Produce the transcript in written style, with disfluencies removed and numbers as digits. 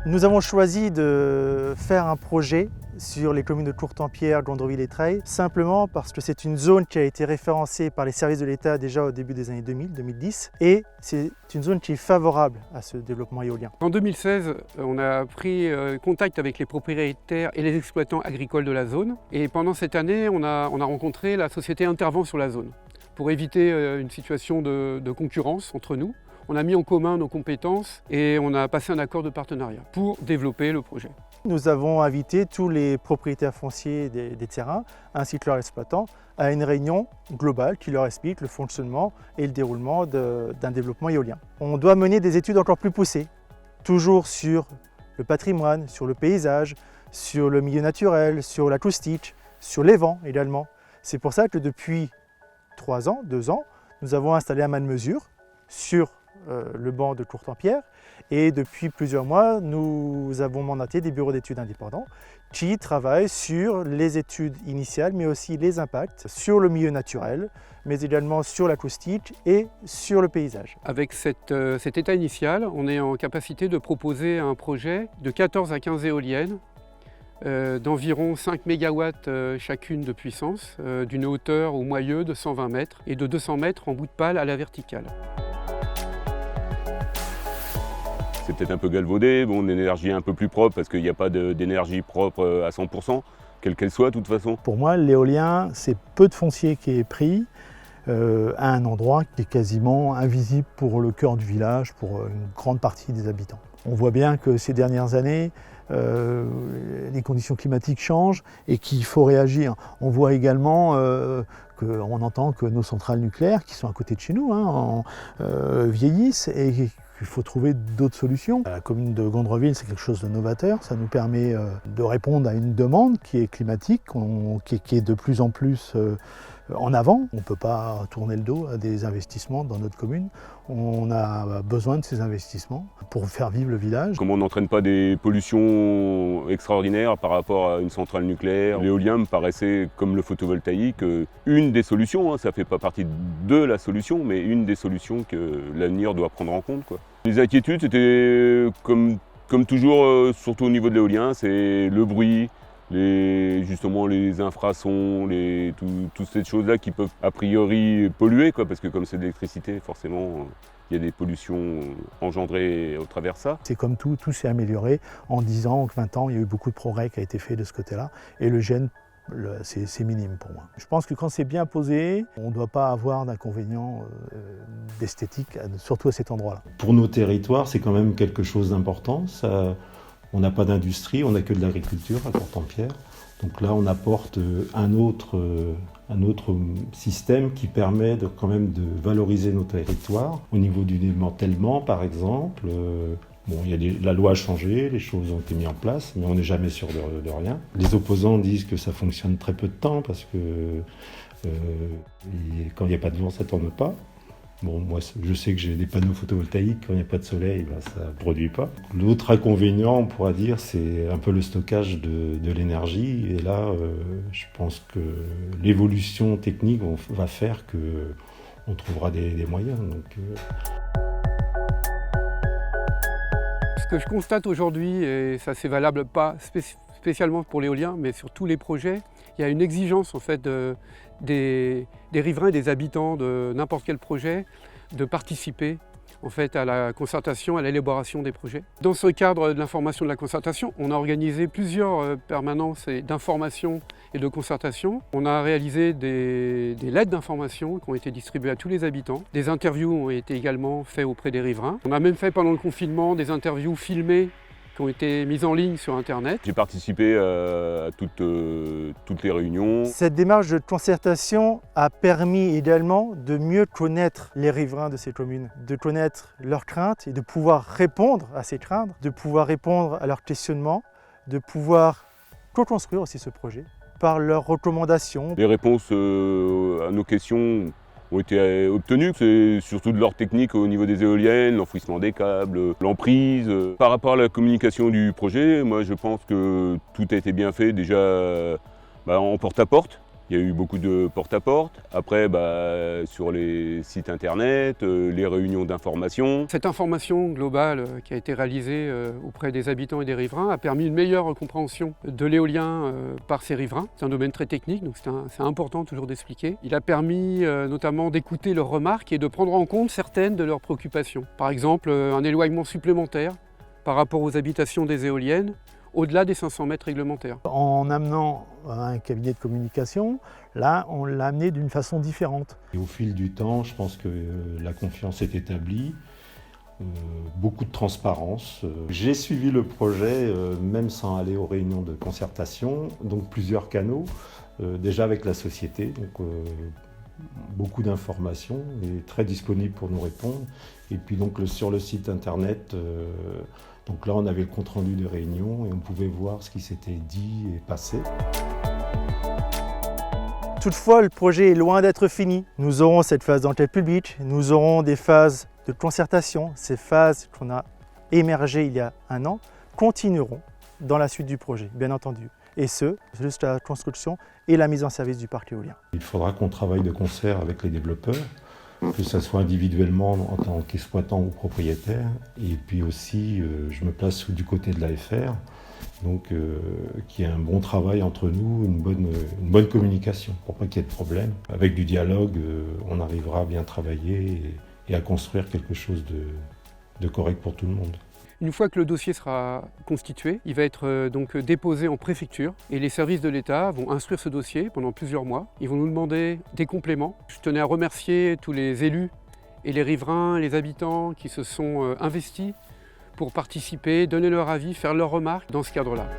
Nous avons choisi de faire un projet sur les communes de Courtempière, Gondreville et Treilles, simplement parce que c'est une zone qui a été référencée par les services de l'État déjà au début des années 2000-2010 et c'est une zone qui est favorable à ce développement éolien. En 2016, on a pris contact avec les propriétaires et les exploitants agricoles de la zone et pendant cette année, on a rencontré la société Intervent sur la zone pour éviter une situation de concurrence entre nous. On a mis en commun nos compétences et on a passé un accord de partenariat pour développer le projet. Nous avons invité tous les propriétaires fonciers des terrains ainsi que leurs exploitants à une réunion globale qui leur explique le fonctionnement et le déroulement d'un développement éolien. On doit mener des études encore plus poussées, toujours sur le patrimoine, sur le paysage, sur le milieu naturel, sur l'acoustique, sur les vents également. C'est pour ça que depuis 2 ans, nous avons installé un man de mesure sur le banc de Courtempière et depuis plusieurs mois, nous avons mandaté des bureaux d'études indépendants qui travaillent sur les études initiales mais aussi les impacts sur le milieu naturel, mais également sur l'acoustique et sur le paysage. Avec cet état initial, on est en capacité de proposer un projet de 14 à 15 éoliennes d'environ 5 MW chacune de puissance, d'une hauteur au moyeu de 120 mètres et de 200 mètres en bout de pale à la verticale. C'est peut-être un peu galvaudé, bon, une énergie un peu plus propre parce qu'il n'y a pas d'énergie propre à 100%, quelle qu'elle soit de toute façon. Pour moi, l'éolien, c'est peu de foncier qui est pris à un endroit qui est quasiment invisible pour le cœur du village, pour une grande partie des habitants. On voit bien que ces dernières années, les conditions climatiques changent et qu'il faut réagir. On voit également qu'on entend que nos centrales nucléaires, qui sont à côté de chez nous, vieillissent et il faut trouver d'autres solutions. La commune de Gondreville, c'est quelque chose de novateur. Ça nous permet de répondre à une demande qui est climatique, qui est de plus en plus en avant. On ne peut pas tourner le dos à des investissements dans notre commune. On a besoin de ces investissements pour faire vivre le village. Comme on n'entraîne pas des pollutions extraordinaires par rapport à une centrale nucléaire, l'éolien me paraissait, comme le photovoltaïque, une des solutions. Ça ne fait pas partie de la solution, mais une des solutions que l'avenir doit prendre en compte, quoi. Les inquiétudes, c'était comme toujours, surtout au niveau de l'éolien, c'est le bruit, justement les infrasons, toutes ces choses-là qui peuvent a priori polluer, quoi, parce que comme c'est de l'électricité, forcément, il y a des pollutions engendrées au travers de ça. C'est comme tout s'est amélioré. En 10 ans, en 20 ans, il y a eu beaucoup de progrès qui a été fait de ce côté-là. Et le gène, c'est minime pour moi. Je pense que quand c'est bien posé, on ne doit pas avoir d'inconvénients d'esthétique, surtout à cet endroit-là. Pour nos territoires, c'est quand même quelque chose d'important. On n'a pas d'industrie, on n'a que de l'agriculture à Courtempière. Donc là, on apporte un autre système qui permet quand même de valoriser nos territoires. Au niveau du démantèlement, par exemple, la loi a changé, les choses ont été mises en place, mais on n'est jamais sûr de rien. Les opposants disent que ça fonctionne très peu de temps parce que quand il n'y a pas de vent, ça ne tourne pas. Bon, moi, je sais que j'ai des panneaux photovoltaïques, quand il n'y a pas de soleil, ça ne produit pas. L'autre inconvénient, on pourra dire, c'est un peu le stockage de l'énergie. Et là, je pense que l'évolution technique va faire qu'on trouvera des moyens. Ce que je constate aujourd'hui, et ça c'est valable pas spécialement pour l'éolien, mais sur tous les projets, il y a une exigence en fait des riverains et des habitants de n'importe quel projet de participer en fait à la concertation, à l'élaboration des projets. Dans ce cadre de l'information de la concertation, on a organisé plusieurs permanences d'information et de concertation. On a réalisé des lettres d'information qui ont été distribuées à tous les habitants. Des interviews ont été également faites auprès des riverains. On a même fait pendant le confinement des interviews filmées qui ont été mises en ligne sur Internet. J'ai participé à toutes les réunions. Cette démarche de concertation a permis également de mieux connaître les riverains de ces communes, de connaître leurs craintes et de pouvoir répondre à ces craintes, de pouvoir répondre à leurs questionnements, de pouvoir co-construire aussi ce projet par leurs recommandations. Les réponses à nos questions ont été obtenues. C'est surtout de l'ordre technique au niveau des éoliennes, l'enfouissement des câbles, l'emprise. Par rapport à la communication du projet, moi je pense que tout a été bien fait déjà en porte-à-porte. Il y a eu beaucoup de porte-à-porte. Après, sur les sites internet, les réunions d'information. Cette information globale qui a été réalisée auprès des habitants et des riverains a permis une meilleure compréhension de l'éolien par ces riverains. C'est un domaine très technique, donc c'est important toujours d'expliquer. Il a permis notamment d'écouter leurs remarques et de prendre en compte certaines de leurs préoccupations. Par exemple, un éloignement supplémentaire par rapport aux habitations des éoliennes, au-delà des 500 mètres réglementaires. En amenant un cabinet de communication, là, on l'a amené d'une façon différente. Et au fil du temps, je pense que la confiance est établie, beaucoup de transparence. J'ai suivi le projet, même sans aller aux réunions de concertation, donc plusieurs canaux, déjà avec la société, donc beaucoup d'informations et très disponible pour nous répondre. Et puis donc sur le site internet, donc là on avait le compte-rendu des réunions et on pouvait voir ce qui s'était dit et passé. Toutefois, le projet est loin d'être fini. Nous aurons cette phase d'enquête publique, nous aurons des phases de concertation. Ces phases qu'on a émergées il y a un an continueront dans la suite du projet, bien entendu. Et ce, jusqu'à la construction et la mise en service du parc éolien. Il faudra qu'on travaille de concert avec les développeurs, que ce soit individuellement en tant qu'exploitant ou propriétaire. Et puis aussi, je me place du côté de l'AFR, donc qu'il y ait un bon travail entre nous, une bonne communication, pour pas qu'il y ait de problème. Avec du dialogue, on arrivera à bien travailler et à construire quelque chose de correct pour tout le monde. Une fois que le dossier sera constitué, il va être donc déposé en préfecture et les services de l'État vont instruire ce dossier pendant plusieurs mois. Ils vont nous demander des compléments. Je tenais à remercier tous les élus et les riverains, les habitants qui se sont investis pour participer, donner leur avis, faire leurs remarques dans ce cadre-là.